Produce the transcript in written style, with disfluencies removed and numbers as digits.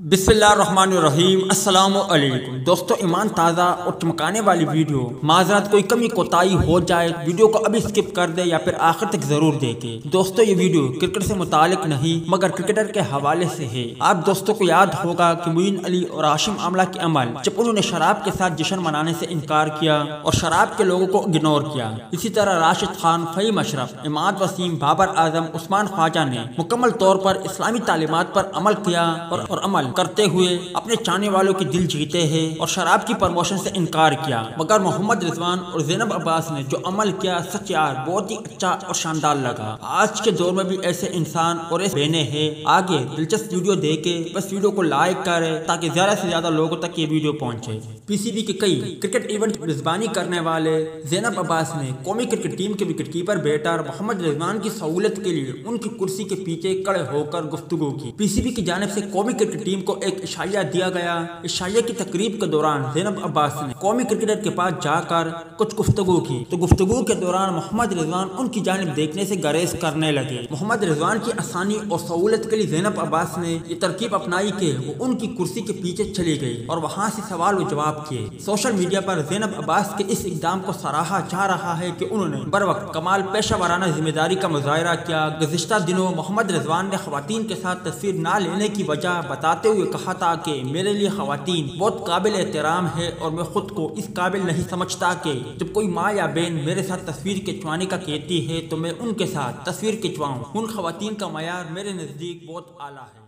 बिस्मिल्लाहिर्रहमानिर्रहीम। अस्सलाम वालेकुम दोस्तों, ईमान ताज़ा और चमकाने वाली वीडियो। माजरत कोई कमी कोताही हो जाए वीडियो को अभी स्किप कर दे या फिर आखिर तक जरूर देखें। दोस्तों, ये वीडियो क्रिकेट से मुतालिक नहीं मगर क्रिकेटर के हवाले से है। आप दोस्तों को याद होगा कि मोइन अली और हाशिम आमला के अमल जब उन्होंने शराब के साथ जश्न मनाने से इनकार किया और शराब के लोगों को इग्नोर किया। इसी तरह राशिद खान, फहीम अशरफ, इमाद वसीम, बाबर आजम, उस्मान ख्वाजा ने मुकम्मल तौर पर इस्लामी तालीमात पर अमल किया और अमल करते हुए अपने चाहने वालों के दिल जीते हैं और शराब की प्रमोशन से इनकार किया। मगर मोहम्मद रिजवान और ज़ैनब अब्बास ने जो अमल किया सच यार बहुत ही अच्छा और शानदार लगा। आज के दौर में भी ऐसे इंसान और ऐसे बहने हैं। आगे दिलचस्प वीडियो देखे, बस वीडियो को लाइक करें ताकि ज्यादा से ज्यादा लोगों तक ये वीडियो पहुंचे। पीसीबी के कई क्रिकेट इवेंट मेजबानी करने वाले ज़ैनब अब्बास ने कौमी क्रिकेट टीम के विकेटकीपर बैटर मोहम्मद रिजवान की सहूलत के लिए उनकी कुर्सी के पीछे खड़े होकर गुफ्तगू की। पीसीबी की जानिब से कौमी क्रिकेट टीम को एक इशाया दिया गया। इशाया की तकरीब के दौरान ज़ैनब अब्बास ने कौमी क्रिकेटर के पास जाकर कुछ गुफ्तगू की, तो गुफ्तगू के दौरान मोहम्मद रिजवान उनकी जानिब देखने से गरेज करने लगे। मोहम्मद रिजवान की आसानी और सहूलत के लिए ज़ैनब अब्बास ने ये तरकीब अपनाई कि वो उनकी कुर्सी के पीछे चली गई और वहाँ से सवाल व जवाब किए। सोशल मीडिया पर ज़ैनब अब्बास के इस इक़दाम को सराहा जा रहा है कि उन्होंने बर वक्त कमाल पेशा वाराना जिम्मेदारी का मुजाहरा किया। गुज़िश्ता दिनों मोहम्मद रिजवान ने ख़वातीन के साथ तस्वीर ना लेने की वजह बताते हुए कहा था कि मेरे लिए ख़वातीन बहुत काबिल एहतराम है और मैं खुद को इस काबिल नहीं समझता कि जब कोई माँ या बहन मेरे साथ तस्वीर खिंचवाने का कहती है तो मैं उनके साथ तस्वीर खिंचवाऊँ। उन ख़वातीन का मयार मेरे नज़दीक बहुत आला है।